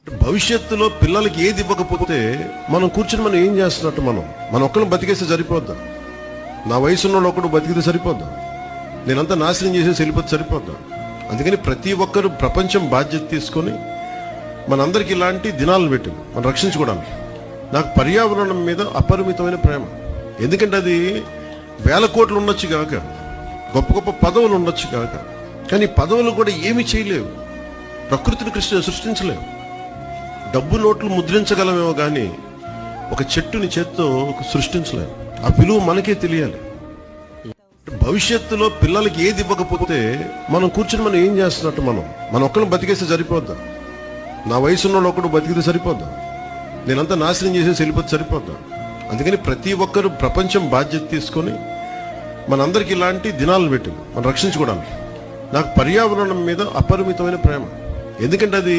భవిష్యత్తులో పిల్లలకి ఏది ఇవ్వకపోతే మనం కూర్చొని మనం ఏం చేస్తున్నట్టు మనం ఒక్కరిని బతికేస్తే సరిపోద్దా? నా వయసున్న ఒకడు బతికితే సరిపోద్దా? నేనంతా నాశనం చేసేసి వెళ్ళిపోతే సరిపోద్దా? అందుకని ప్రతి ఒక్కరు ప్రపంచం బాధ్యత తీసుకొని మనందరికి ఇలాంటి దినాలను పెట్టింది మనం రక్షించుకోవడానికి. నాకు పర్యావరణం మీద అపరిమితమైన ప్రేమ. ఎందుకంటే అది వేల కోట్లు ఉండొచ్చు కాక, గొప్ప గొప్ప పదవులు ఉండొచ్చు కాక, కానీ పదవులు కూడా ఏమీ చేయలేవు, ప్రకృతిని సృష్టించలేవు. డబ్బు నోట్లు ముద్రించగలమేమో కానీ ఒక చెట్టుని చేత్తో సృష్టించలేము. ఆ విలువ మనకే తెలియాలి. భవిష్యత్తులో పిల్లలకి ఏది ఇవ్వకపోతే మనం కూర్చొని మనం ఏం చేస్తున్నట్టు మనం ఒక్కరిని బతికేస్తే సరిపోద్దా? నా వయసున్న ఒకడు బతికితే సరిపోద్దా? నేనంతా నాశనం చేసేసి వెళ్ళిపోతే సరిపోద్దా? అందుకని ప్రతి ఒక్కరు ప్రపంచం బాధ్యత తీసుకొని మనందరికి ఇలాంటి దినాలను పెట్టింది మనం రక్షించుకోవడానికి. నాకు పర్యావరణం మీద అపరిమితమైన ప్రేమ. ఎందుకంటే అది